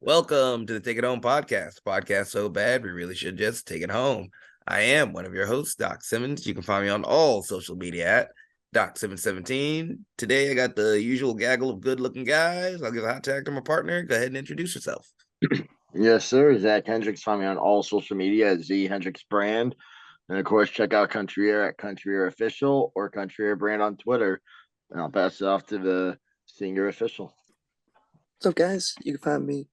Welcome to the Take It Home podcast. Podcast so bad we really should just take it home. I am one of your hosts, Doc Simmons. You can find me on all social media at Doc717. Today I got the usual gaggle of good-looking guys. I'll give a hot tag to my partner. Go ahead and introduce yourself. Yes, sir. Zach Hendricks. Find me on all social media at Z Hendricks Brand. And of course, check out Country Air at Country Air Official or Country Air Brand on Twitter. And I'll pass it off to the senior official. What's up, guys? You can find me,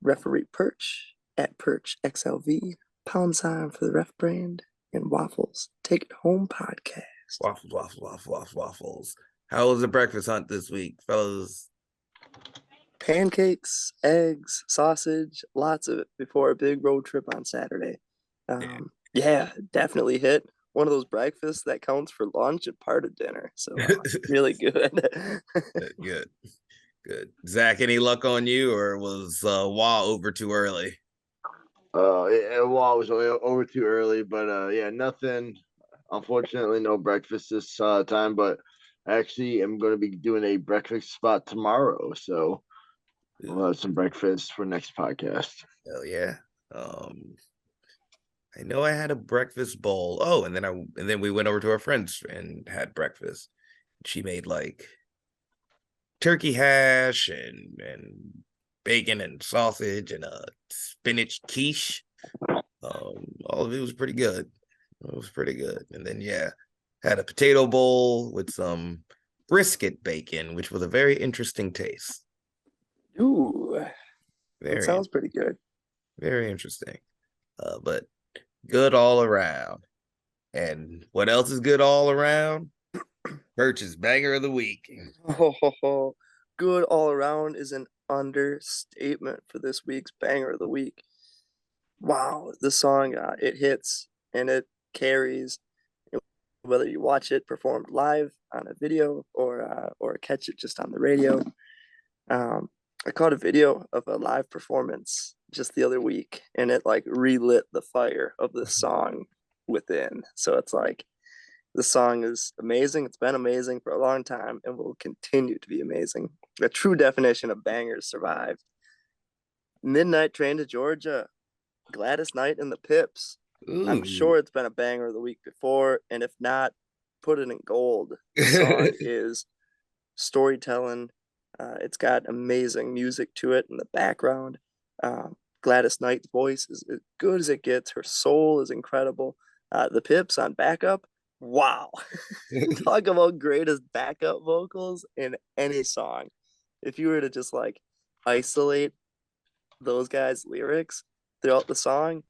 referee Perch, at Perch XLV, pound sign for the ref brand, and Waffles. Take It Home podcast. Waffles. How was the breakfast hunt this week, fellas? Pancakes, eggs, sausage, lots of it before a big road trip on Saturday. Yeah, definitely hit one of those breakfasts that counts for lunch and part of dinner. So really good. Good. Zach, any luck on you, or was Wah over too early? Well, it was over too early, but yeah, nothing. Unfortunately, no breakfast this time, but actually, I'm going to be doing a breakfast spot tomorrow, so we'll have some breakfast for next podcast. Hell yeah. I know I had a breakfast bowl. Oh, and then we went over to our friends and had breakfast. She made like turkey hash and bacon and sausage and a spinach quiche. All of it was pretty good. It was pretty good. And then had a potato bowl with some brisket bacon, which was a very interesting taste. Ooh, that sounds pretty good. Very interesting. But good all around. And what else is good all around? Perch's banger of the week. Oh, good all around is an understatement for this week's banger of the week. Wow, the song it hits and it carries. Whether you watch it performed live on a video or catch it just on the radio. I caught a video of a live performance just the other week, and it like relit the fire of the song within. So it's like the song is amazing. It's been amazing for a long time and will continue to be amazing. A true definition of bangers survived. Midnight Train to Georgia, Gladys Knight and the Pips. Ooh. I'm sure it's been a banger of the week before, and if not, put it in gold. The song is storytelling. It's got amazing music to it in the background. Gladys Knight's voice is as good as it gets. Her soul is incredible. The Pips on backup, wow. Talk about greatest backup vocals in any song. If you were to just like isolate those guys' lyrics throughout the song,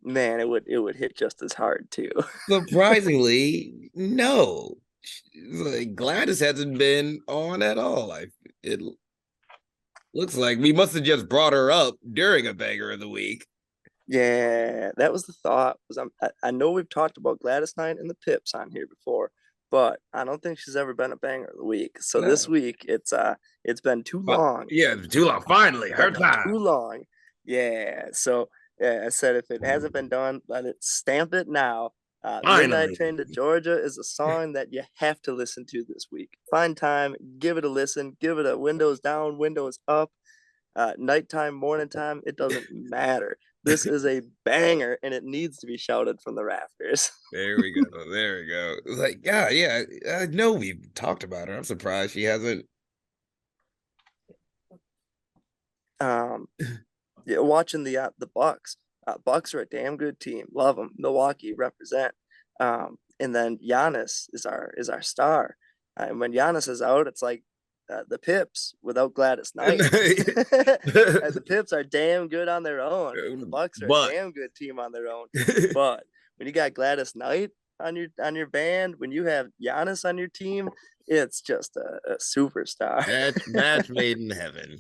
man, it would hit just as hard too. Surprisingly, no. Like Gladys hasn't been on at all. It looks like we must have just brought her up during a banger of the week. Yeah, that was the thought. I know we've talked about Gladys Knight and the Pips on here before, but I don't think she's ever been a banger of the week. So this week it's been too long. Yeah, too long. Finally, her time. Too long. Yeah. So yeah, I said if it hasn't been done, let it stamp it now. Midnight Train to Georgia is a song that you have to listen to this week. Find time, give it a listen, give it a windows down, windows up, nighttime, morning time. It doesn't matter. This is a banger, and it needs to be shouted from the rafters. There we go. Like, yeah, I know we've talked about her. I'm surprised she hasn't. Yeah, watching the Bucks. Bucks are a damn good team. Love them. Milwaukee represent. And then Giannis is our star. And when Giannis is out, it's like the Pips without Gladys Knight. The Pips are damn good on their own. The Bucks are a damn good team on their own. But when you got Gladys Knight on your band, when you have Giannis on your team, it's just a superstar. Match made in heaven.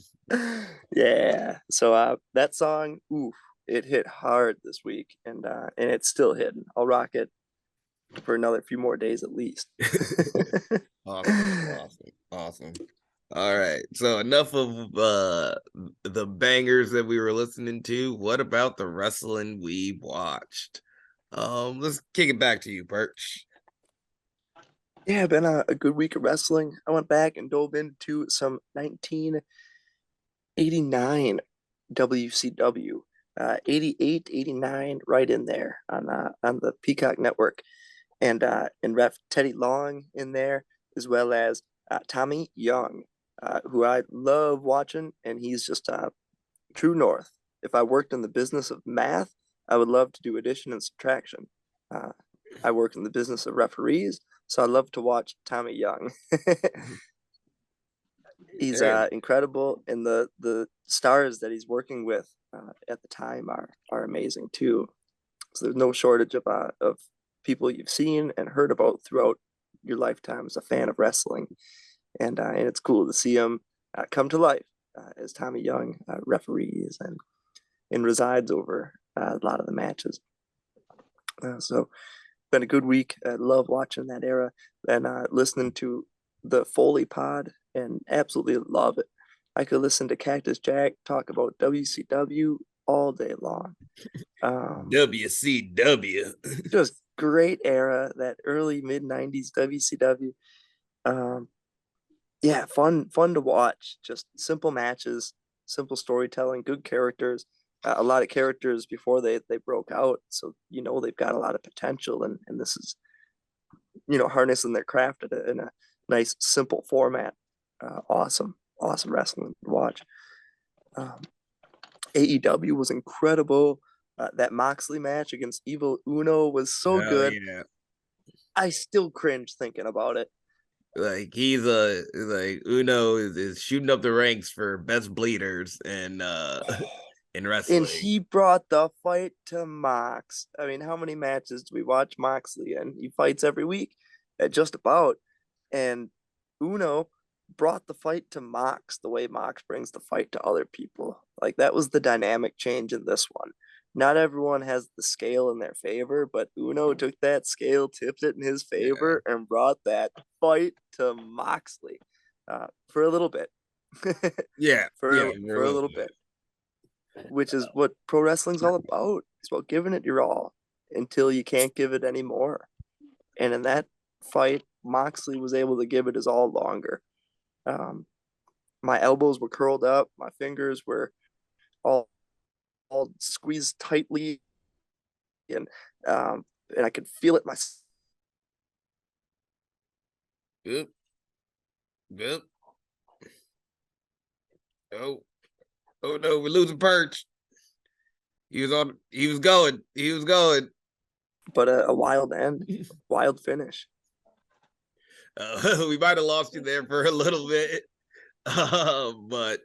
Yeah. So that song, oof, it hit hard this week, and it's still hitting. I'll rock it for another few more days at least. Awesome. All right. So enough of the bangers that we were listening to. What about the wrestling we watched? Let's kick it back to you, Perch. Yeah, been a good week of wrestling. I went back and dove into some 1989 WCW. 88, 89, right in there on the Peacock Network, and ref Teddy Long in there, as well as Tommy Young, who I love watching, and he's just true north. If I worked in the business of math, I would love to do addition and subtraction. Uh, I work in the business of referees, so I love to watch Tommy Young. He's Very nice. incredible, and the stars that he's working with at the time are amazing too. So there's no shortage of people you've seen and heard about throughout your lifetime as a fan of wrestling, and it's cool to see him come to life as Tommy Young referees and resides over a lot of the matches. So been a good week. I love watching that era and listening to the Foley pod and absolutely love it. I could listen to Cactus Jack talk about WCW all day long. WCW. Just great era, that early mid 90s WCW. Yeah, fun to watch. Just simple matches, simple storytelling, good characters. A lot of characters before they broke out, so they've got a lot of potential, and this is harnessing their craft in a nice simple format. Awesome wrestling to watch. AEW was incredible. That Moxley match against Evil Uno was so good. Yeah. I still cringe thinking about it. Like he's like Uno is shooting up the ranks for best bleeders and in wrestling. And he brought the fight to Mox. I mean, how many matches do we watch Moxley in? He fights every week at just about. And Uno brought the fight to Mox the way Mox brings the fight to other people. Like, that was the dynamic change in this one. Not everyone has the scale in their favor, but Uno took that scale, tipped it in his favor, and brought that fight to Moxley for a little bit. For a little bit. Which is what pro wrestling's all about. It's about giving it your all until you can't give it anymore. And in that fight, Moxley was able to give it his all longer. My elbows were curled up, my fingers were all squeezed tightly, and I could feel it myself. Good. Oh no, we're losing Perch. He was going. But a wild end, wild finish. We might have lost you there for a little bit. But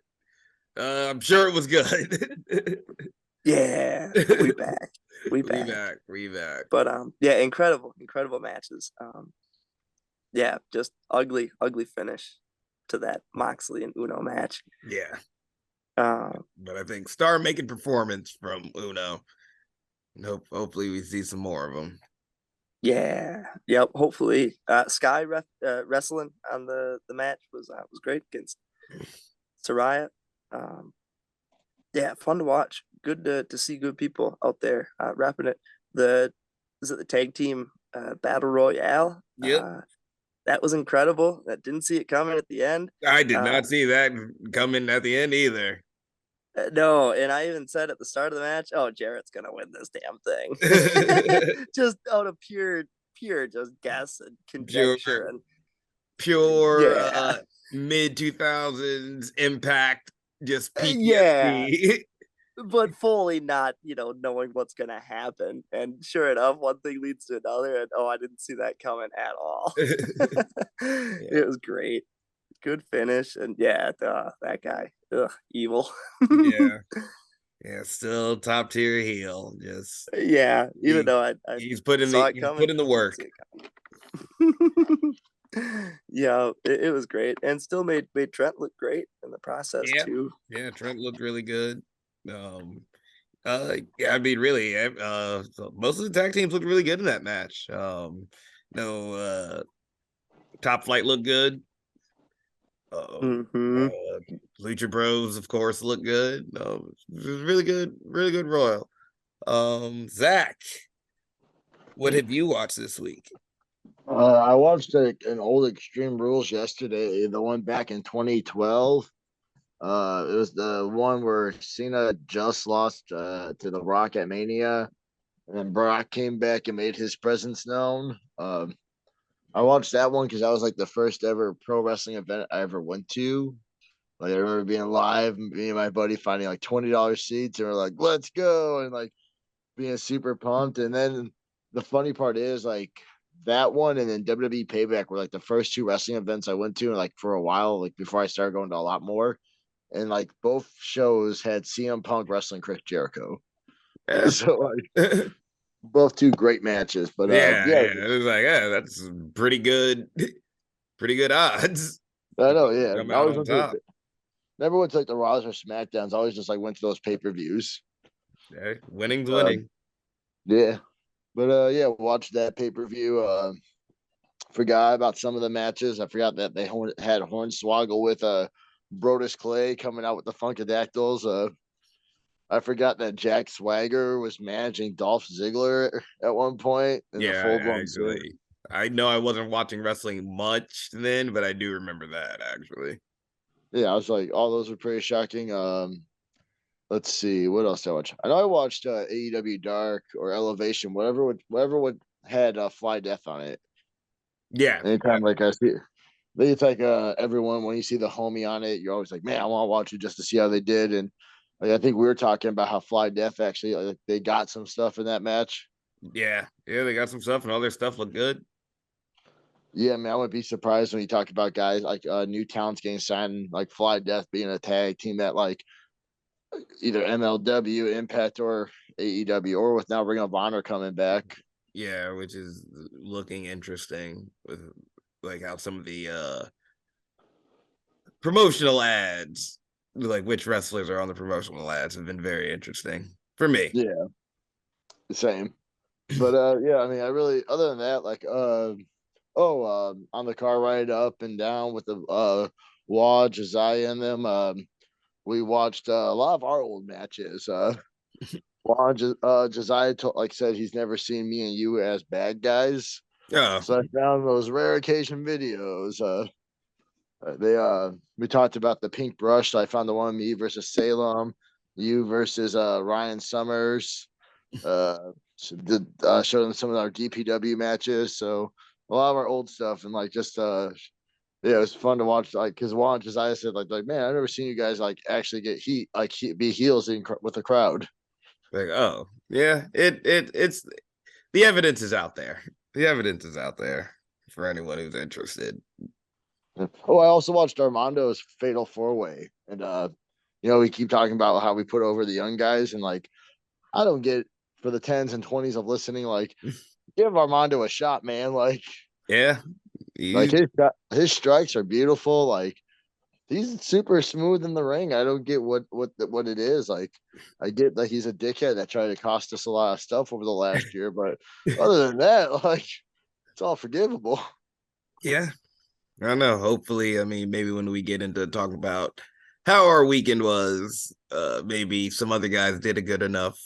I'm sure it was good. Yeah, we back. We back. But yeah, incredible matches. Yeah, just ugly finish to that Moxley and Uno match. Yeah. But I think star-making performance from Uno. Hopefully we see some more of them. Yeah. Yep. Hopefully, Sky wrestling on the match was great against Saraya. Yeah, fun to watch. Good to see good people out there wrapping it. Is it the tag team battle royale? Yep. That was incredible. That didn't see it coming at the end. I did not see that coming at the end either. No, and I even said at the start of the match, "Oh, Jarrett's gonna win this damn thing," just out of pure just guess and conjecture and pure mid 2000s Impact, just PTSD. Yeah. But fully not, knowing what's gonna happen. And sure enough, one thing leads to another, and I didn't see that coming at all. It was great. Good finish, and yeah, that guy, evil. Still top tier heel. Just even though I he's putting the work. Yeah, it was great, and still made Trent look great in the process too. Yeah, Trent looked really good. I mean, really, so most of the tag teams looked really good in that match. Top Flight looked good. Lucha Bros, of course, looked good. It was really good Royal. Zach, what have you watched this week? I watched an old Extreme Rules yesterday, the one back in 2012. It was the one where Cena just lost to The Rock at Mania, and then Brock came back and made his presence known. I watched that one because that was like the first ever pro wrestling event I ever went to. Like I remember being live, me and my buddy finding like $20 seats, and we're like, "Let's go!" and like being super pumped. And then the funny part is like that one, and then WWE Payback were like the first two wrestling events I went to, and like for a while, like before I started going to a lot more. And like both shows had CM Punk wrestling Chris Jericho, Yeah. so like both two great matches. But Yeah, yeah, yeah. It was like, yeah, that's pretty good, pretty good odds. I know. Yeah, Come I out always on went to top. never went to like the Raws or Smackdowns. I always just like went to those pay-per-views. Yeah, winning's Uh, winning. yeah, but yeah, watched that pay-per-view. Forgot about some of the matches. I forgot that they had Hornswoggle with Brodus Clay coming out with the Funkadactyls. I forgot that Jack Swagger was managing Dolph Ziggler at one point in the Yeah, full blown suit. actually. I know I wasn't watching wrestling much then, but I do remember that actually. Yeah, I was like, all those were pretty shocking. Let's see, what else did I watch? I know I watched AEW Dark or Elevation, whatever would had Fly Death on it. Yeah. Anytime like I see, it's like everyone when you see the homie on it, you're always like, man, I want to watch it just to see how they did. And like I think we were talking about how Fly Death actually like, they got some stuff in that match. Yeah. Yeah, they got some stuff and all their stuff looked good. Yeah, man, I wouldn't be surprised when you talk about guys like new talents getting signed, like Fly Death being a tag team that like either MLW, Impact, or AEW, or with now Ring of Honor coming back. Yeah, which is looking interesting with like how some of the promotional ads, like which wrestlers are on the promotional ads, have been very interesting for me. Yeah, the same. But yeah, I mean, I really other than that, like on the car ride up and down with the Wad, Josiah and them, we watched a lot of our old matches. Josiah like said he's never seen me and you as bad guys. Oh, So I found those rare occasion videos. They we talked about the pink brush. So I found the one me versus Salem, you versus Ryan Summers. Showed them some of our DPW matches. So a lot of our old stuff and like just yeah, it was fun to watch. Like because Juan Josiah said like man, I've never seen you guys like actually get heat like be heels with the crowd. like oh yeah, it's the evidence is out there. The evidence is out there for anyone who's interested. Oh, I also watched Armando's Fatal Four Way, and you know, we keep talking about how we put over the young guys, and like I don't get for the tens and twenties of listening, like give Armando a shot, man. Yeah, Like he, his strikes are beautiful. Like he's super smooth in the ring. I don't get what it is. Like I get that he's a dickhead that tried to cost us a lot of stuff over the last year, but other than that, like it's all forgivable. yeah. I don't know. Hopefully, I mean, maybe when we get into talking about how our weekend was, maybe some other guys did good enough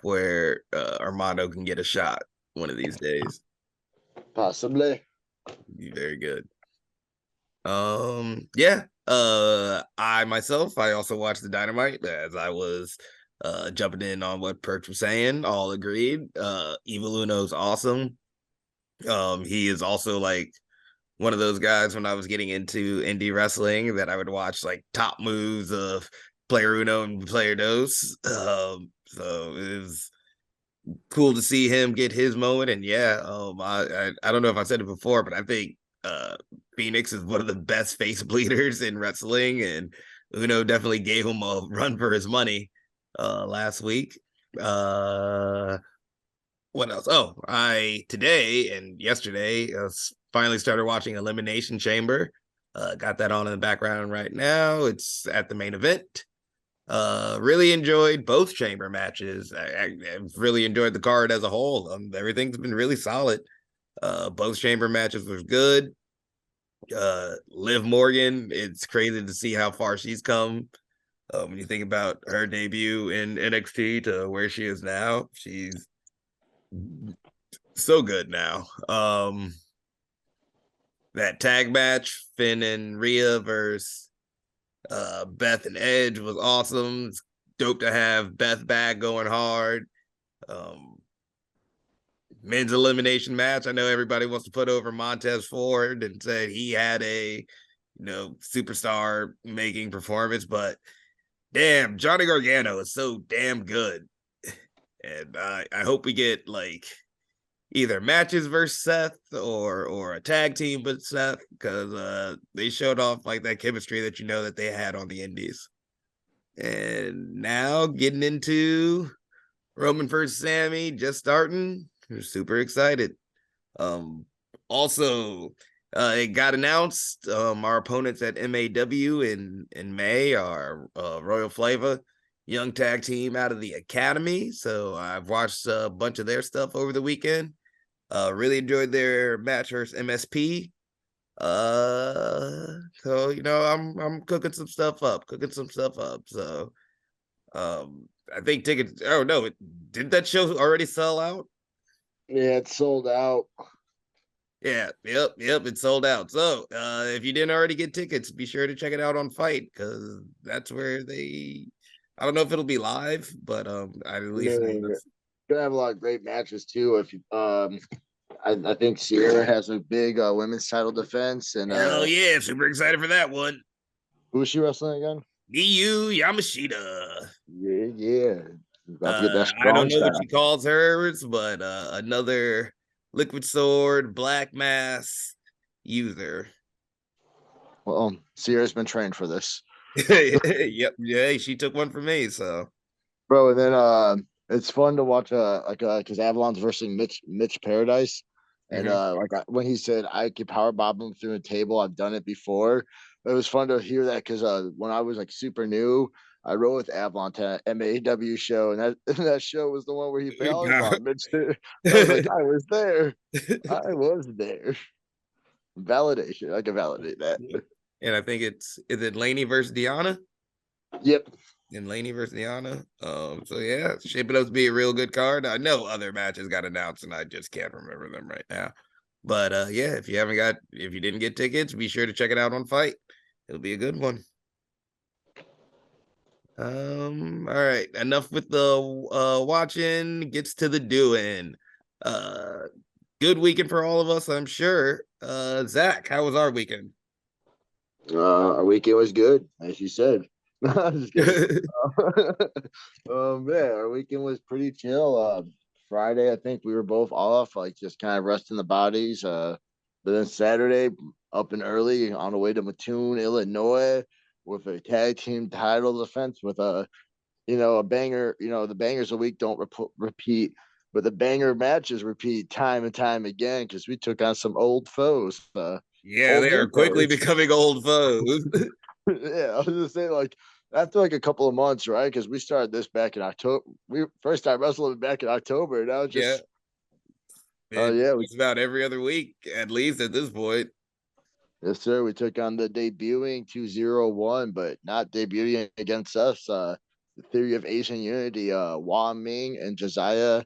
where Armando can get a shot one of these days. Possibly. Be very good. Yeah. I myself, I also watched the Dynamite as I was jumping in on what Perch was saying. All agreed. Evil Uno's awesome. He is also like one of those guys when I was getting into indie wrestling that I would watch like top moves of Player Uno and Player Dos. So it was cool to see him get his moment. And yeah, I don't know if I said it before, but I think Phoenix is one of the best face bleeders in wrestling, and Uno definitely gave him a run for his money last week. Uh what else? Oh, I today and yesterday finally started watching Elimination Chamber. Got that on in the background right now. It's at the main event. Really enjoyed both chamber matches. I've really enjoyed the card as a whole. Everything's been really solid. Both chamber matches was good. Liv Morgan, it's crazy to see how far she's come. When you think about her debut in NXT to where she is now, she's so good now. That tag match, Finn and Rhea versus Beth and Edge was awesome. It's dope to have Beth back going hard. Men's elimination match. I know everybody wants to put over Montez Ford and said he had a superstar making performance, but damn, Johnny Gargano is so damn good. And I hope we get like either matches versus Seth or a tag team with Seth, because they showed off like that chemistry that that they had on the indies. And now getting into Roman versus Sammy, just starting. We're super excited. Also, it got announced. Our opponents at MAW in May are Royal Flavor, young tag team out of the Academy. So I've watched a bunch of their stuff over the weekend. Really enjoyed their match versus MSP. So I'm cooking some stuff up. So I think tickets. Oh no, did that show already sell out? Yeah, it's sold out. Yeah, yep, it's sold out. So if you didn't already get tickets, be sure to check it out on Fight, because that's where I don't know if it'll be live, but I at least know Yeah, that's gonna have a lot of great matches too. If you, I think Sierra has a big women's title defense, and hell yeah, super excited for that one. who is she wrestling again? Miyu Yamashita. Yeah. About to get that I don't strong know what style. she calls hers, but another Liquid Sword Black Mass user. Well, Sierra's been trained for this, Yep, yeah, she took one from me. So bro. And then it's fun to watch because Avalon's versus Mitch Paradise, and mhm. when he said I could power bob him through a table, I've done it before. It was fun to hear that because when I was like super new, I rode with Avalon to an MAW show, and that that show was the one where he power bombed Mitch. I was like, I was there. I was there. Validation. I can validate that. And I think is it Laney versus Deanna? Yep. And Laney versus Deanna. So yeah, it's shaping up to be a real good card. I know other matches got announced and I just can't remember them right now. But yeah, if you didn't get tickets, be sure to check it out on Fight. It'll be a good one. All right. Enough with the watching, gets to the doing. Uh Good weekend for all of us, I'm sure. Zach, how was our weekend? Our weekend was good, as you said. I'm just kidding. Yeah, our weekend was pretty chill. Friday, I think we were both off, like just kind of resting the bodies. But then Saturday, up and early on the way to Mattoon, Illinois, with a tag team title defense with a banger. The bangers a week don't repeat, but the banger matches repeat time and time again because we took on some old foes, Yeah, old they new are quickly foes. becoming old foes. Yeah, I was just saying, like after like a couple of months, right? Because we started this back in October. We first time wrestling back in October. Now Yeah, just, yeah, it's about every other week, at least at this point. yes, sir. We took on the debuting 201, but not debuting against us. The Theory of Asian Unity, Wah Ming and Josiah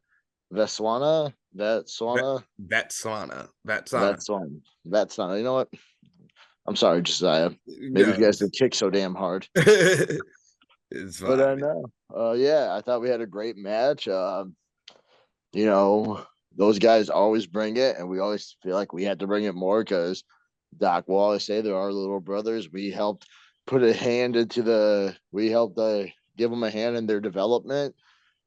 Veswana. Vatsana. Vatsana. You know what? I'm sorry, Josiah. Maybe if you No, guys did kick so damn hard. it's But I fine. know. Yeah, I thought we had a great match. You know, those guys always bring it, and we always feel like we had to bring it more because Doc will always say they're our little brothers. We helped we helped give them a hand in their development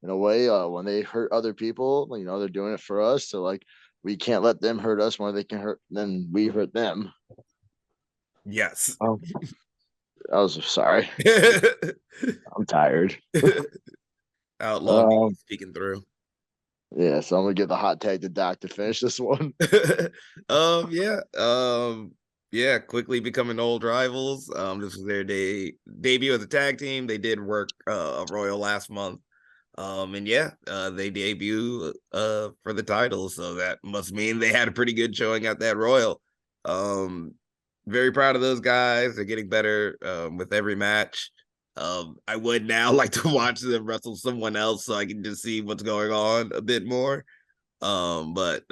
in a way. When they hurt other people, they're doing it for us. So like, we can't let them hurt us more. They can hurt, then we hurt them. Yes. Oh, I was sorry. I'm tired. Outlaw me Um, speaking through. yeah, so I'm gonna get the hot tag to Doc to finish this one. Yeah. Yeah, quickly becoming old rivals. This was their debut as a tag team. They did work a Royal last month. And yeah, they debut for the title, so that must mean they had a pretty good showing at that Royal. Um, very proud of those guys. They're getting better with every match. I would now like to watch them wrestle someone else so I can just see what's going on a bit more. But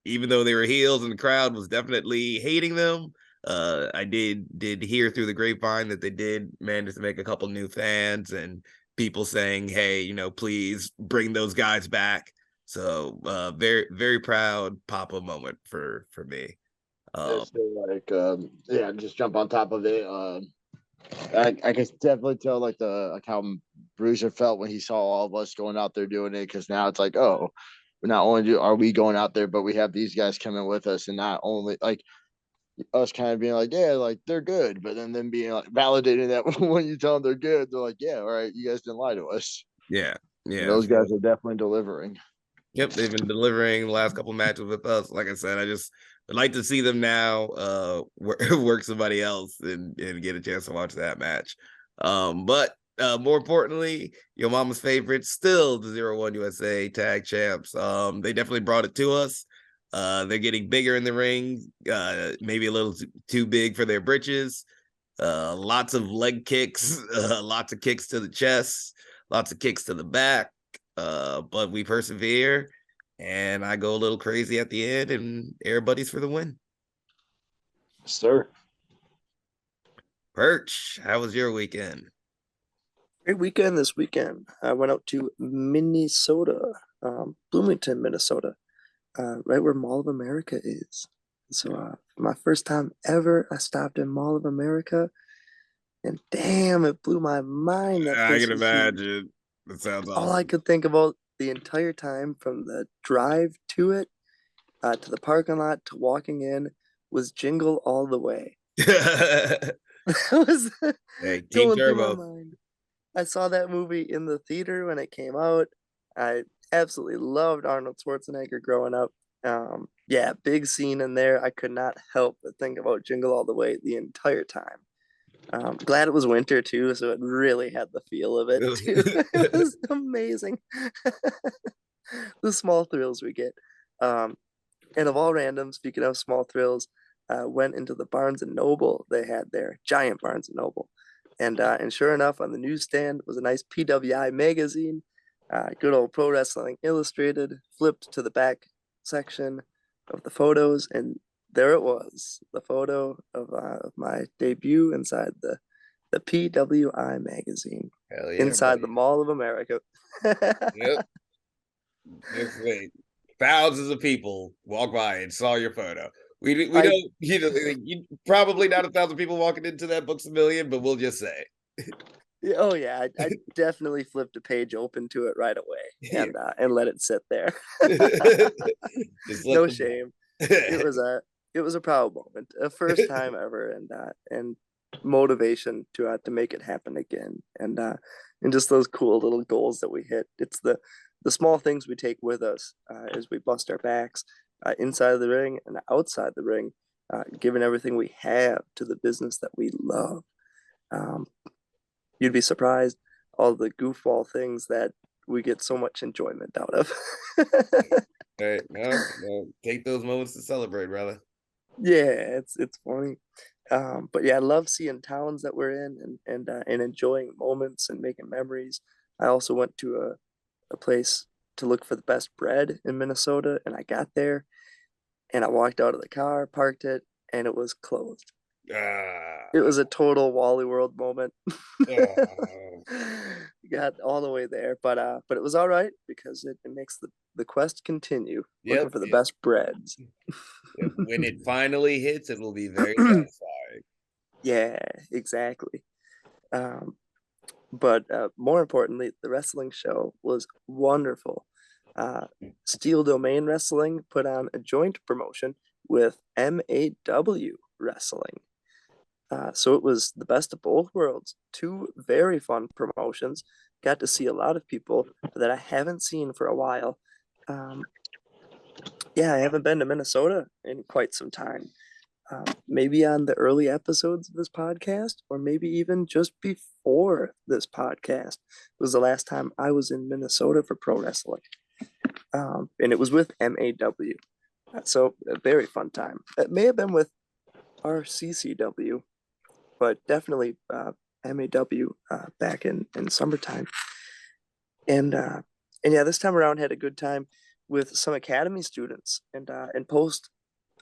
even though they were heels and the crowd was definitely hating them, I did hear through the grapevine that they did manage to make a couple new fans and people saying, hey, please bring those guys back. So very, very proud Papa moment for me. It's still like just jump on top of it. I can definitely tell like how Bruiser felt when he saw all of us going out there doing it, because now it's like, oh, not only are we going out there, but we have these guys coming with us, and not only like us kind of being like, yeah, like they're good, but then them being like validating that when you tell them they're good, they're like, yeah, all right, you guys didn't lie to us. Yeah, And yeah. those guys are definitely delivering. Yep, they've been delivering the last couple matches with us. Like I said, I just would like to see them now work somebody else and get a chance to watch that match. But more importantly, your mama's favorite, still the 0-1 USA tag champs. They definitely brought it to us. They're getting bigger in the ring, maybe a little too big for their britches. Lots of leg kicks, lots of kicks to the chest, lots of kicks to the back. But we persevere, and I go a little crazy at the end, and everybody's for the win. Sir. Perch, how was your weekend? Great weekend this weekend. I went out to Minnesota, Bloomington, Minnesota, right where Mall of America is. So my first time ever, I stopped in Mall of America, and damn, it blew my mind. That I place can is huge. imagine. That sounds All I awesome. could think about the entire time, from the drive to it, to the parking lot, to walking in, was Jingle All the Way. That was Hey, King going through my Turbo. mind. I saw that movie in the theater when it came out. I absolutely loved Arnold Schwarzenegger growing up. Yeah, big scene in there. I could not help but think about Jingle All the Way the entire time. Glad it was winter too, so it really had the feel of it too. It was amazing. The small thrills we get. And of all random, speaking of small thrills, went into the Barnes and Noble they had there, giant Barnes and Noble, and sure enough, on the newsstand was a nice PWI magazine, good old Pro Wrestling Illustrated. Flipped to the back section of the photos, and there it was, the photo of my debut inside the PWI magazine, Hell yeah, inside the buddy. Mall of America. Yep. Just wait. Thousands of people walk by and saw your photo. We I don't, you probably not 1,000 people walking into that Books a Million, but we'll just say. Oh yeah, I definitely flipped a page open to it right away and let it sit there. Just let No them shame. It know. was a proud moment, a first time ever, and motivation to make it happen again, and just those cool little goals that we hit. It's the small things we take with us as we bust our backs inside of the ring and outside the ring, giving everything we have to the business that we love. Um, you'd be surprised all the goofball things that we get so much enjoyment out of. All right, no, take those moments to celebrate, brother. Yeah, it's funny. But yeah, I love seeing towns that we're in and enjoying moments and making memories. I also went to a place to look for the best bread in Minnesota, and I got there and I walked out of the car, parked it, and it was closed. It Ah, was a total Wally World moment. ah. Got all the way there, but it was all right because it makes the quest continue, looking Yep, for the yep, best breads. yep. When it finally hits, it will be very satisfying. Yeah, exactly. Um, but more importantly, the wrestling show was wonderful. Uh, Steel Domain Wrestling put on a joint promotion with MAW Wrestling. So it was the best of both worlds. Two very fun promotions. Got to see a lot of people that I haven't seen for a while. Um, yeah, I haven't been to Minnesota in quite some time. Maybe on the early episodes of this podcast, or maybe even just before this podcast, was the last time I was in Minnesota for pro wrestling. And it was with MAW. So a very fun time. It may have been with RCCW, but definitely MAW back in summertime. And yeah, this time around had a good time with some academy students and post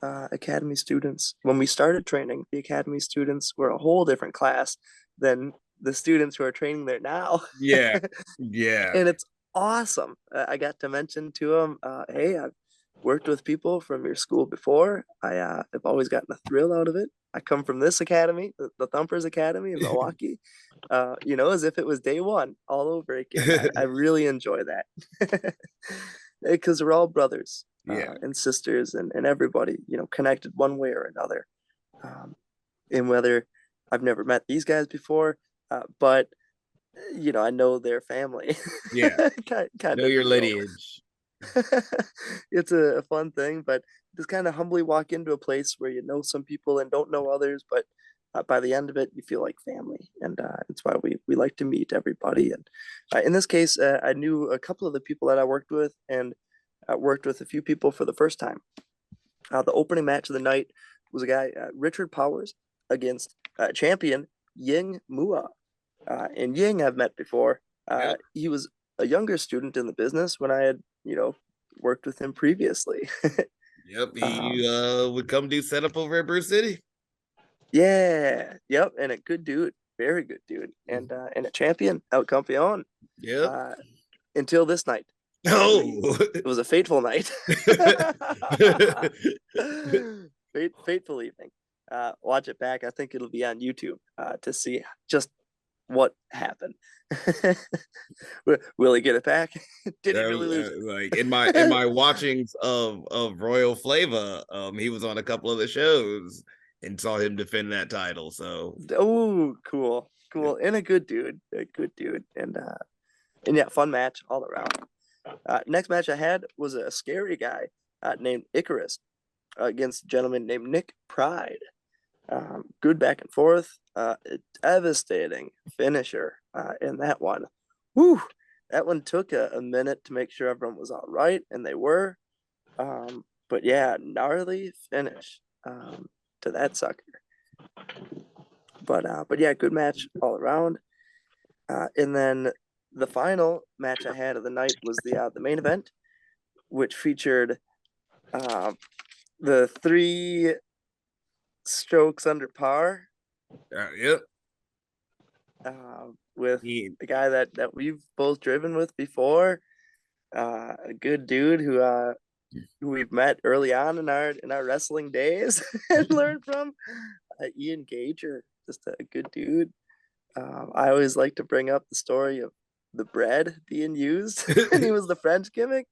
academy students. When we started training, the academy students were a whole different class than the students who are training there now. Yeah. Yeah. And it's awesome. I got to mention to them, hey, I've worked with people from your school before. Have always gotten a thrill out of it. I come from this academy, the Thumpers Academy in Milwaukee, as if it was day one all over again. I really enjoy that because we're all brothers Yeah. and sisters and everybody, connected one way or another. Um, and whether I've never met these guys before, but I know their family. Yeah. kind Know of your deal. lineage. It's a fun thing, but just kind of humbly walk into a place where you know some people and don't know others, but by the end of it, you feel like family, and it's why we like to meet everybody. And in this case, I knew a couple of the people that I worked with, and worked with a few people for the first time. The opening match of the night was a guy, Richard Powers, against champion Ying Mua. And Ying I've met before. Yep. He was a younger student in the business when I had, worked with him previously. Yep. He would come do setup over at Bruce City. Yeah, yep, and a good dude, very good dude, and a champion, El Campeon. Yep. Until this night. No. It was a fateful night. Fateful evening. Watch it back. I think it'll be on YouTube to see just what happened. Will he get it back? Did he really lose it? Like in my watchings of Royal Flava, he was on a couple of the shows and saw him defend that title. So Oh, cool. yeah. And a good dude, and yeah, fun match all around. Next match I had was a scary guy named Icarus against a gentleman named Nick Pride. Good back and forth. A devastating finisher in that one. Woo! That one took a minute to make sure everyone was all right, and they were. But yeah, gnarly finish to that sucker. But yeah, good match all around. And then the final match I had of the night was the main event, which featured the 3 strokes under par. Yep. With the guy that we've both driven with before, a good dude who we've met early on in our wrestling days and learned from, Ian Gager, just a good dude. I always like to bring up the story of the bread being used, and he was the French gimmick.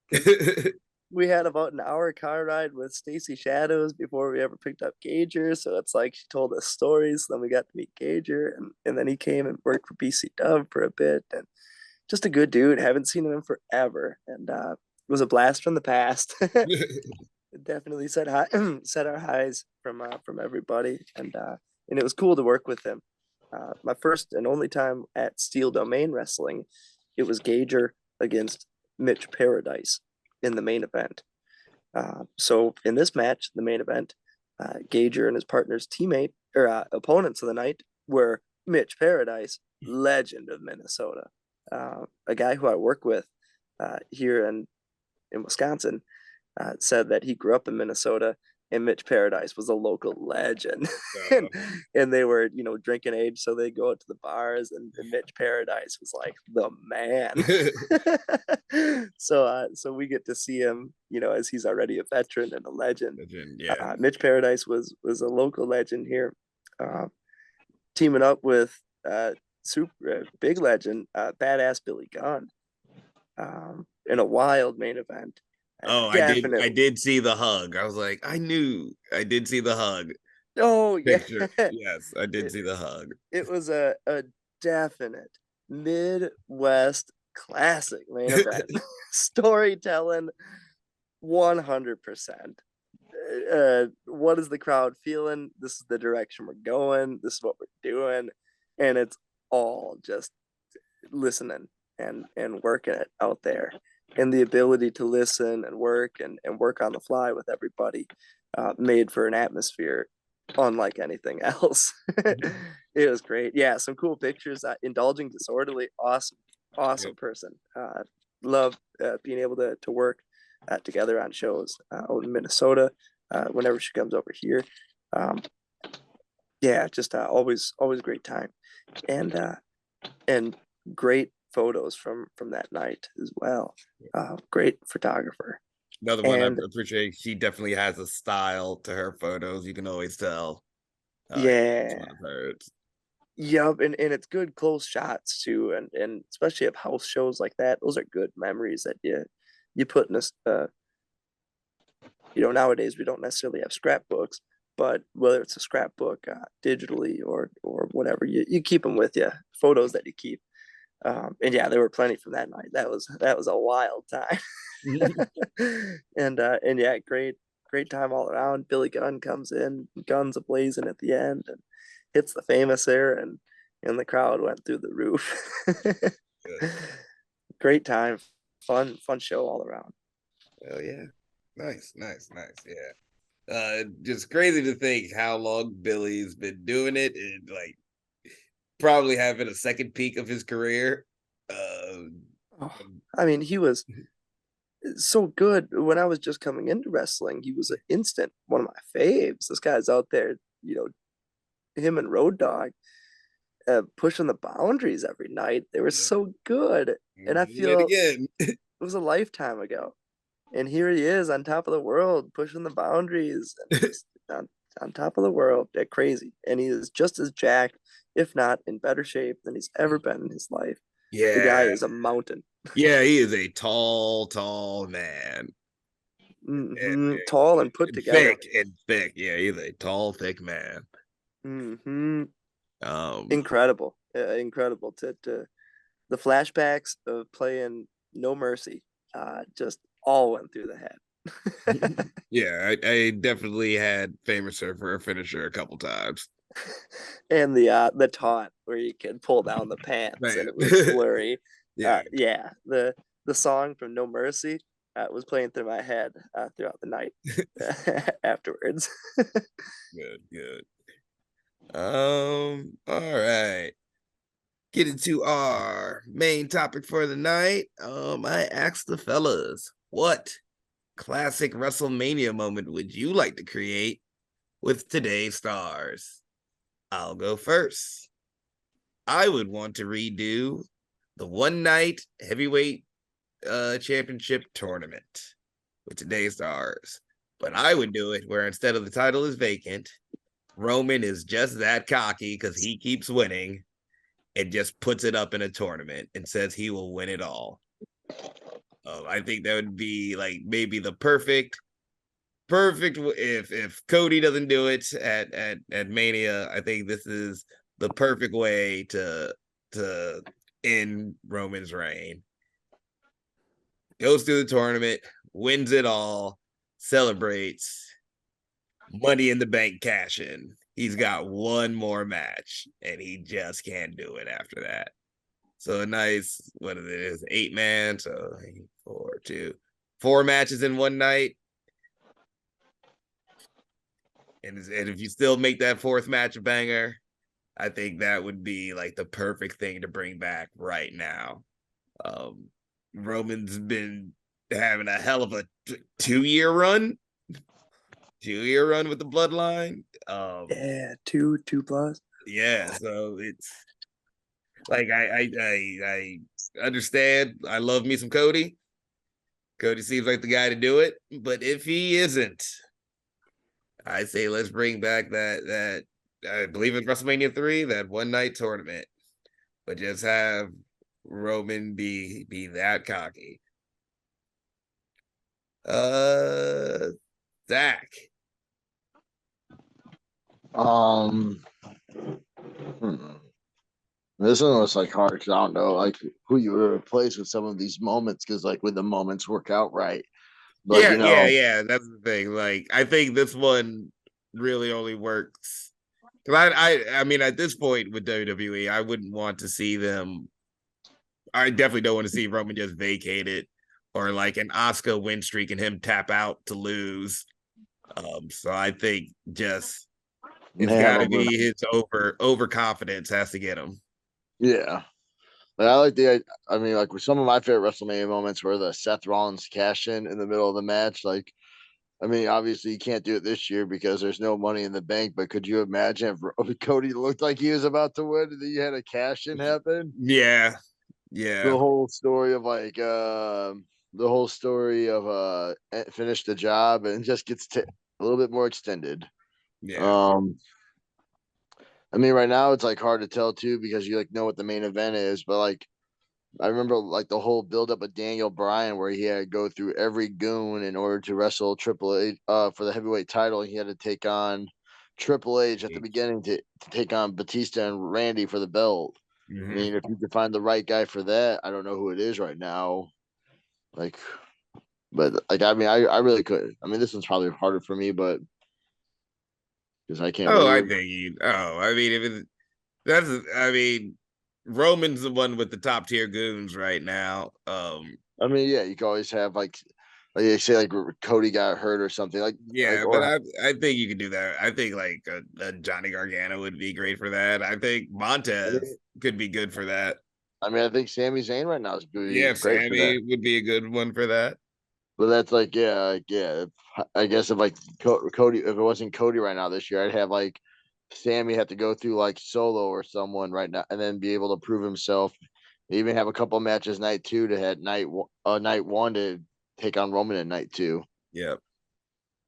We had about an hour car ride with Stacy Shadows before we ever picked up Gager. So it's like she told us stories. So then we got to meet Gager, and then he came and worked for BC Dove for a bit. And just a good dude. Haven't seen him in forever. And it was a blast from the past. Definitely set our highs from everybody. And it was cool to work with him. My first and only time at Steel Domain Wrestling, it was Gager against Mitch Paradise in the main event. So in this match, the main event, Gager and his partner's teammate or opponents of the night were Mitch Paradise, legend of Minnesota, a guy who I work with here in Wisconsin, said that he grew up in Minnesota, and Mitch Paradise was a local legend. and they were, drinking age, so they go out to the bars, and Mitch Paradise was like the man. So we get to see him, as he's already a veteran and a legend. Yeah. Mitch Paradise was a local legend here, teaming up with super big legend, badass Billy Gunn, in a wild main event. Oh, I did see the hug. I was like, I did see the hug. Oh, yeah. Picture. Yes, I did see the hug. It was a definite Midwest classic main event. Storytelling 100%. What is the crowd feeling? This is the direction we're going. This is what we're doing. And it's all just listening and working it out there. And the ability to listen and work and work on the fly with everybody made for an atmosphere unlike anything else. It was great. Yeah, some cool pictures. Indulging Disorderly, awesome Yep. person. Love being able to work together on shows out in Minnesota. whenever she comes over here. Um, yeah, just always a great time, and great photos from that night as well. Great photographer. Another one I And appreciate. She definitely has a style to her photos. You can always tell. It's yeah, one of hers. yep, and it's good close shots too, and especially at house shows like that, those are good memories that you put in this. Nowadays we don't necessarily have scrapbooks, but whether it's a scrapbook digitally or whatever, you keep them with you, photos that you keep. And yeah, there were plenty from that night. That was a wild time. And yeah, great time all around. Billy Gunn comes in, guns ablazing at the end, and hits the famous there, and the crowd went through the roof. Good. Great time, fun show all around. Hell yeah. Nice. Yeah. Just crazy to think how long Billy's been doing it and like probably having a second peak of his career. Oh, I mean, he was so good when I was just coming into wrestling. He was an instant one of my faves. This guy's out there, him and Road Dogg, pushing the boundaries every night. They were Yeah. so good, and I Doing it feel again. it was a lifetime ago. And here he is on top of the world, pushing the boundaries and just on top of the world. They're crazy, and he is just as jacked, if not in better shape than he's ever been in his life. The guy Yeah. is a mountain. Yeah, he is a tall man. Tall and put And together. thick and thick. Yeah, he's a tall, thick man. hmm Um, Incredible, incredible. To the flashbacks of playing No Mercy, just all went through the head. yeah, I definitely had famous her for a finisher a couple times. And the taunt where you could pull down the pants and Man. it was blurry. Yeah. Yeah, the song from No Mercy was playing through my head throughout the night afterwards. Good. All right. Get into our main topic for the night. I asked the fellas, what classic WrestleMania moment would you like to create with today's stars? I'll go first. I would want to redo the one night heavyweight championship tournament with today's stars. But I would do it where instead of the title is vacant, Roman is just that cocky because he keeps winning and just puts it up in a tournament and says he will win it all. I think that would be like maybe the perfect if Cody doesn't do it at Mania. I think this is the perfect way to end Roman's reign. Goes through the tournament, wins it all, celebrates, Money in the Bank cash in. He's got one more match and he just can't do it after that. So a nice, what is it? Is 8-man? So 4 matches in one night. And if you still make that fourth match a banger, I think that would be like the perfect thing to bring back right now. Roman's been having a hell of a 2-year run. 2-year run with the bloodline. Yeah, two plus. Yeah, so it's like I understand. I love me some Cody. Cody seems like the guy to do it, but if he isn't, I say let's bring back that I believe it's WrestleMania 3, that one night tournament, but just have Roman be that cocky. Zach. Um, hmm. This one was like hard because I don't know like who you would replace with some of these moments because like when the moments work out right. But Yeah. That's the thing. Like, I think this one really only works because I mean, at this point with WWE, I wouldn't want to see them. I definitely don't want to see Roman just vacate it or like an Oscar win streak and him tap out to lose. So I think just it's got to handle be his overconfidence has to get him. yeah. But I like I mean, like with some of my favorite WrestleMania moments were the Seth Rollins cash in the middle of the match. Like I mean, obviously, you can't do it this year because there's no money in the bank. But could you imagine if Cody looked like he was about to win and then you had a cash in happen? Yeah, yeah, The whole story of the whole story of finish the job and just gets a little bit more extended. yeah. Um, I mean, right now it's like hard to tell too because you like know what the main event is, but like I remember like the whole build up of Daniel Bryan where he had to go through every goon in order to wrestle Triple H for the heavyweight title. He had to take on Triple H at the beginning to take on Batista and Randy for the belt. I Mm-hmm. mean, if you could find the right guy for that, I don't know who it is right now. Like, but like I mean, I really could. I mean, this one's probably harder for me, but because I can't Oh, I really. think you. Oh, I mean, if it's that's, I mean, Roman's the one with the top tier goons right now. I mean, yeah, you can always have like they say, like Cody got hurt or something, like Yeah, but or I think you could do that. I think like a Johnny Gargano would be great for that. I think I Montez mean, could be good for that. I think Sami Zayn right now is Yeah, really great for that. Sammy would be a good one for that. But that's like yeah. I guess if like Cody, if it wasn't Cody right now this year, I'd have like Sammy have to go through like Solo or someone right now, and then be able to prove himself. Even have a couple matches night two to hit night one to take on Roman at night two. Yeah.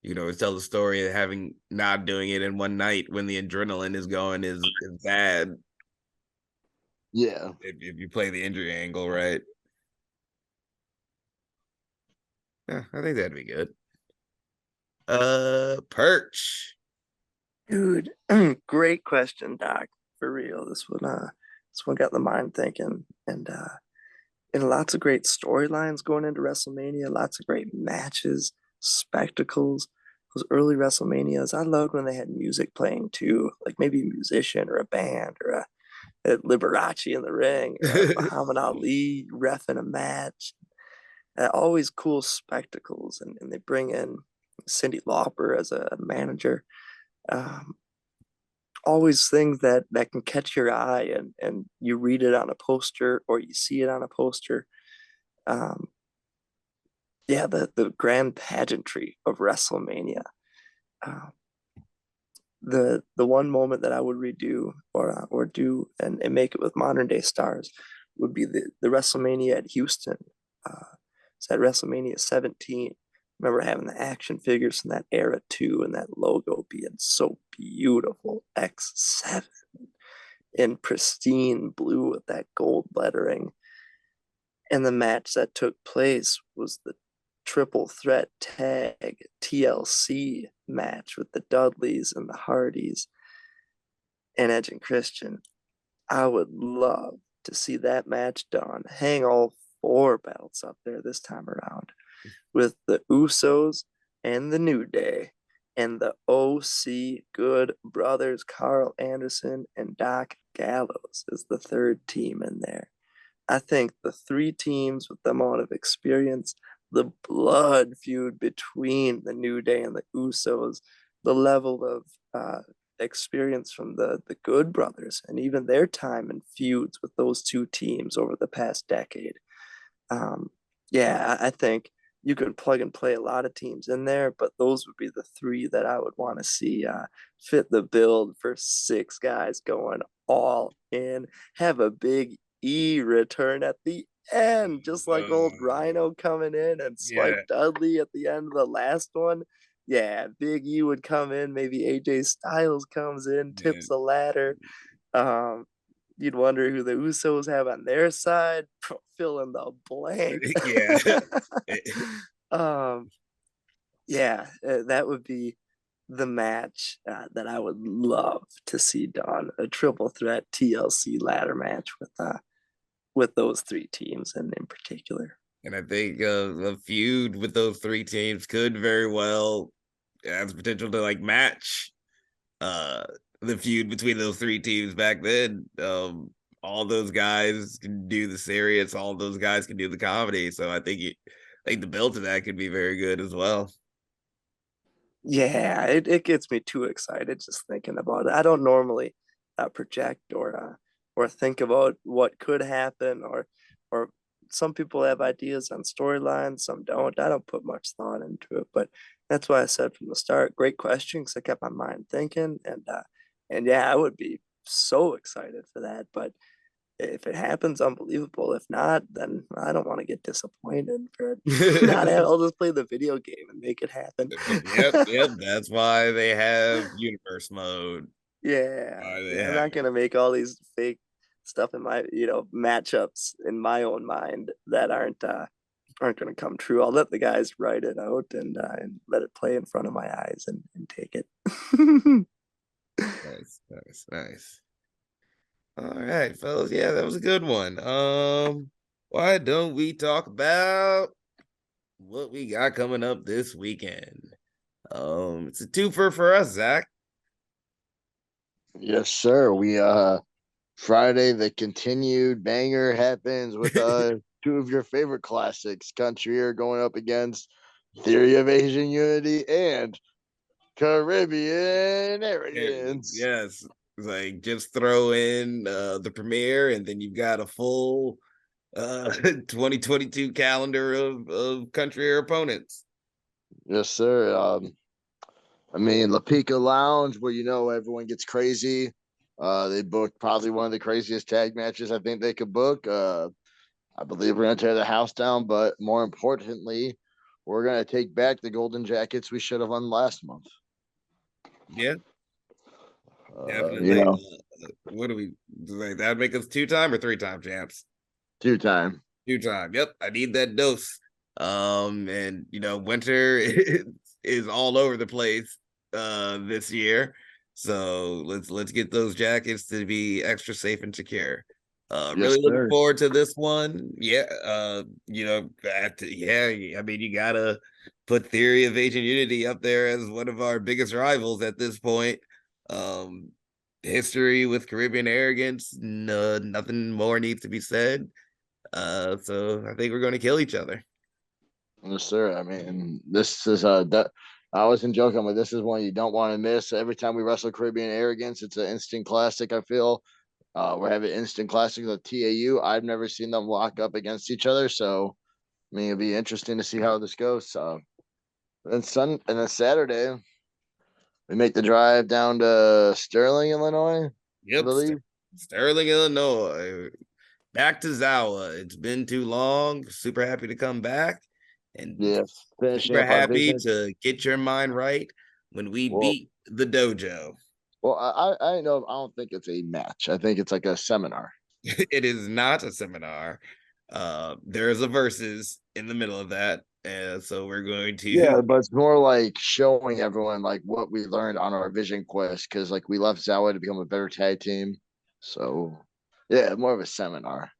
You know, tell the story of having not doing it in one night when the adrenaline is going is bad Yeah, if you play the injury angle right. Yeah, I think that'd be good. Perch. Dude, great question, Doc. For real. This one got the mind thinking. And lots of great storylines going into WrestleMania, lots of great matches, spectacles. Those early WrestleManias, I loved when they had music playing too, like maybe a musician or a band or a Liberace in the ring or Muhammad Ali refing a match. Always cool spectacles, and they bring in Cyndi Lauper as a manager. Um, Always things that can catch your eye, and you read it on a poster or you see it on a poster. Um, yeah, the grand pageantry of WrestleMania. Uh, the one moment that I would redo or do and make it with modern day stars would be the WrestleMania at Houston. It's at WrestleMania 17. Remember having the action figures from that era too, and that logo being so beautiful. X7 in pristine blue with that gold lettering. And the match that took place was the triple threat tag TLC match with the Dudleys and the Hardys and Edge and Christian. I would love to see that match done. Hang all four belts up there this time around with the Usos and the New Day and the OC Good Brothers, Carl Anderson and Doc Gallows is the third team in there. I think the three teams with the amount of experience, the blood feud between the New Day and the Usos, the level of experience from the Good Brothers, and even their time in feuds with those two teams over the past decade. Um, yeah, I think you could plug and play a lot of teams in there, but those would be the three that I would want to see fit the build for six guys going all in. Have a big E return at the end, just like old Rhino coming in and Spike Yeah. Dudley at the end of the last one. Yeah, Big E would come in. Maybe AJ Styles comes in, Yeah. tips the ladder. Um, you'd wonder who the Usos have on their side. Fill in the blank. Yeah. um, yeah, that would be the match that I would love to see done. A triple threat TLC ladder match with those three teams and in particular. And I think a feud with those three teams could very well has potential to like match uh the feud between those three teams back then. All those guys can do the serious, all those guys can do the comedy. So I think the build to that could be very good as well. Yeah, it gets me too excited just thinking about it. I don't normally project or think about what could happen or some people have ideas on storylines, some don't. I don't put much thought into it, but that's why I said from the start, great question, because I kept my mind thinking, and yeah, I would be so excited for that. But if it happens, unbelievable. If not, then I don't want to get disappointed for it not. I'll just play the video game and make it happen. Yep. That's why they have universe mode. Yeah, Why they yeah. I'm have not gonna make all these fake stuff in my, matchups in my own mind that aren't gonna come true. I'll let the guys write it out and let it play in front of my eyes and take it. Nice. All right, fellas. Yeah, that was a good one. Why don't we talk about what we got coming up this weekend? It's a twofer for us, Zach. Yes, sir. We Friday the continued banger happens with two of your favorite classics. Country are going up against Theory of Asian Unity and Caribbean Arrogance. Yes. Like just throw in the premiere and then you've got a full 2022 calendar of country air opponents. Yes, sir. I mean, La Pica Lounge, where everyone gets crazy. They booked probably one of the craziest tag matches I think they could book. I believe we're gonna tear the house down, but more importantly, we're gonna take back the golden jackets we should have won last month. Yeah, Uh, you definitely. know, What do we like? That'd make us 2-time or 3-time champs? 2-time. 2-time. Yep, I need that dose. And winter is all over the place this year. So let's get those jackets to be extra safe and secure. Yes, Really looking sir. forward to this one. Yeah, yeah, I mean, you gotta put Theory of Asian Unity up there as one of our biggest rivals at this point. Um, history with Caribbean Arrogance, no, nothing more needs to be said. So I think we're going to kill each other. Yes, sir. I mean, this is I wasn't joking, but this is one you don't want to miss. Every time we wrestle Caribbean Arrogance, it's an instant classic. I feel we're having instant classics with TAU. I've never seen them lock up against each other, so I mean, it'll be interesting to see how this goes. And then Saturday, we make the drive down to Sterling, Illinois, I Yep, believe. Sterling, Illinois. Back to Zawa. It's been too long. Super happy to come back, and Yeah, finishing super up our happy vision. to get your mind right when we Well, beat the dojo. well, I know. I don't think it's a match. I think it's like a seminar. It is not a seminar. There is a versus in the middle of that, and so we're going to. Yeah, but it's more like showing everyone like what we learned on our vision quest because like we left Zawa to become a better tag team. So yeah, more of a seminar.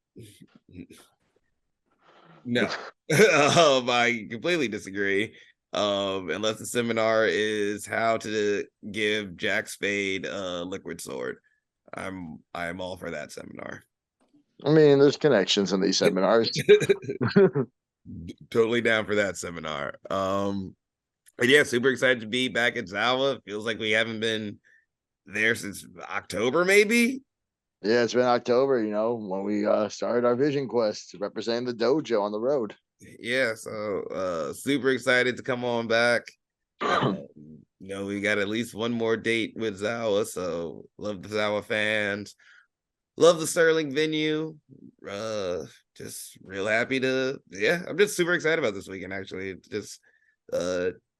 No, I completely disagree. Unless the seminar is how to give Jack Spade a liquid sword, I'm all for that seminar. I mean, there's connections in these seminars. Totally down for that seminar. But yeah, super excited to be back at Zawa. Feels like we haven't been there since October, maybe. Yeah, it's been October, when we started our vision quest representing the dojo on the road. Yeah, so super excited to come on back. We got at least one more date with Zawa, so love the Zawa fans. Love the Sterling venue. Just real happy to I'm just super excited about this weekend actually. It's just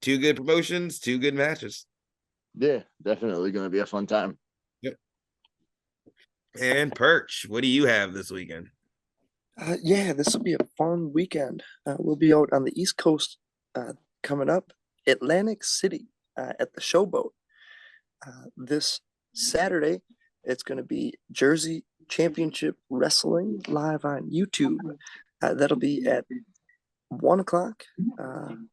two good promotions, two good matches. Yeah, definitely going to be a fun time. Yep. And Perch, what do you have this weekend? Yeah, this will be a fun weekend. We'll be out on the East Coast coming up, Atlantic City at the Showboat. This Saturday, it's going to be Jersey Championship Wrestling live on YouTube. That'll be at 1 o'clock. And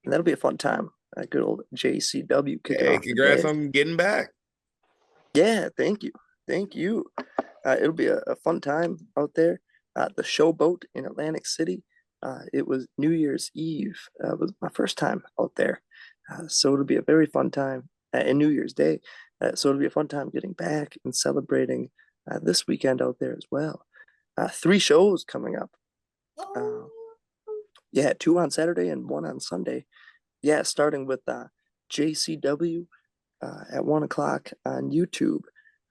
that'll be a fun time. Good old JCW kicking Hey, off the congrats day. on getting back. Yeah, thank you. Thank you. It'll be a fun time out there. The Showboat in Atlantic City. It was New Year's Eve. It was my first time out there. So it'll be a very fun time. And New Year's Day. So it'll be a fun time getting back and celebrating this weekend out there as well. 3 shows coming up. Yeah, 2 on Saturday and 1 on Sunday. Yeah, starting with JCW at 1 o'clock on YouTube.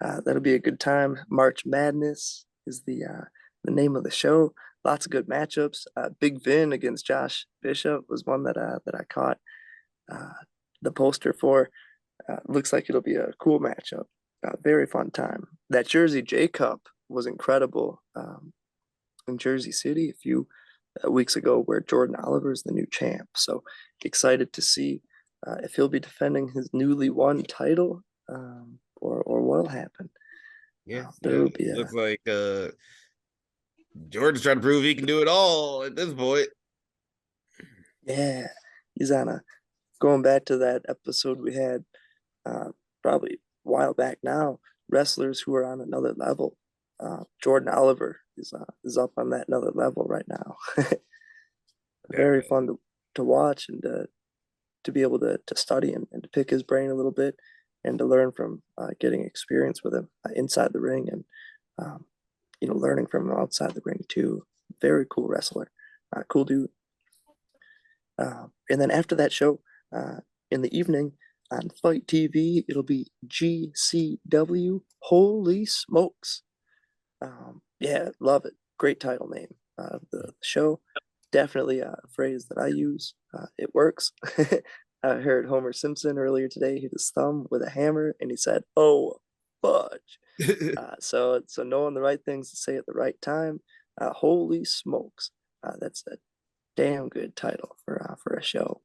That'll be a good time. March Madness is the name of the show. Lots of good matchups. Big Vin against Josh Bishop was one that I caught the poster for. Looks like it'll be a cool matchup. Very fun time. That Jersey J Cup was incredible in Jersey City a few weeks ago, where Jordan Oliver is the new champ. So excited to see if he'll be defending his newly won title or what'll happen. Yeah, But it'll be looks like Jordan's trying to prove he can do it all at this point. Yeah, he's on a going back to that episode we had probably a while back now. Wrestlers who are on another level. Jordan Oliver is up on that another level right now. Very fun to watch and to be able to study and to pick his brain a little bit and to learn from getting experience with him inside the ring and learning from him outside the ring too. Very cool wrestler, cool dude. And then after that show, in the evening on Fight TV, it'll be GCW. Holy smokes! Yeah, love it. Great title name. The show, definitely a phrase that I use. It works. I heard Homer Simpson earlier today hit his thumb with a hammer, and he said, "Oh, fudge." So knowing the right things to say at the right time. Holy smokes! That's a damn good title for a show.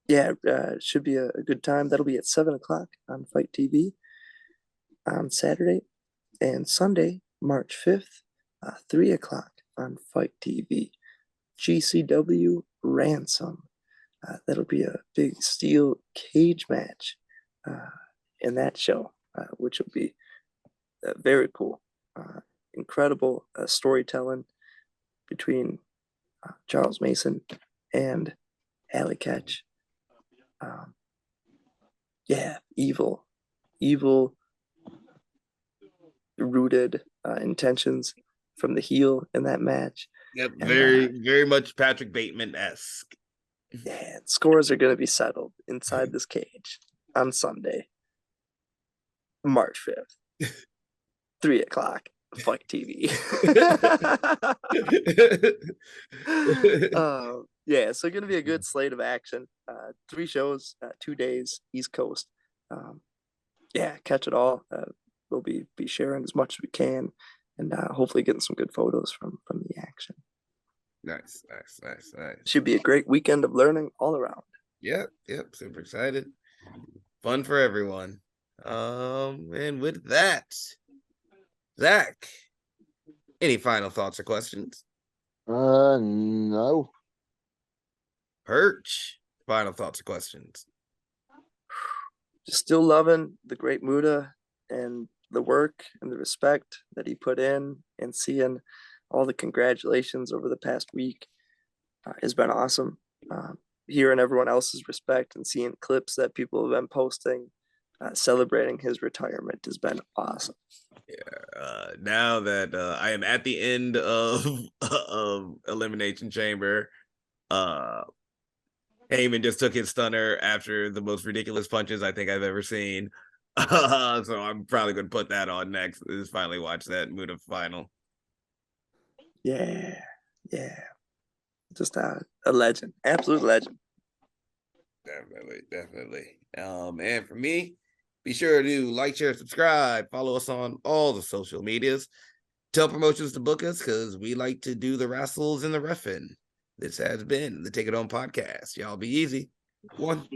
Yeah, it should be a good time. That'll be at 7 o'clock on Fight TV on Saturday, and Sunday, March 5th, 3 o'clock on Fight TV. GCW Ransom. That'll be a big steel cage match in that show, which will be very cool. Incredible storytelling between Charles Mason and Alley Catch. Yeah, evil rooted intentions from the heel in that match. Yep, And, very much Patrick Bateman-esque. Yeah, scores are going to be settled inside this cage on Sunday, March 5th, 3 o'clock, Fight TV. Yeah, so going to be a good slate of action. 3 shows, 2 days, East Coast. Yeah, catch it all. We'll be sharing as much as we can, and hopefully getting some good photos from the action. Nice. Should be a great weekend of learning all around. Yep, super excited. Fun for everyone. And with that, Zach, any final thoughts or questions? No. Perch, final thoughts or questions? Just still loving the Great Muda and the work and the respect that he put in, and seeing all the congratulations over the past week has been awesome. Hearing everyone else's respect and seeing clips that people have been posting celebrating his retirement has been awesome. Yeah, now that I am at the end of Elimination Chamber, Heyman just took his stunner after the most ridiculous punches I think I've ever seen. So I'm probably going to put that on next. Is finally watch that Muda final. Yeah. Just a legend, absolute legend. Definitely. And for me, be sure to like, share, subscribe, follow us on all the social medias. Tell promotions to book us because we like to do the wrestles and the reffing. This has been the Take It On podcast. Y'all be easy. One.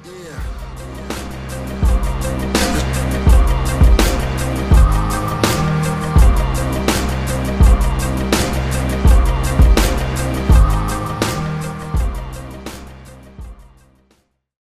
Yeah.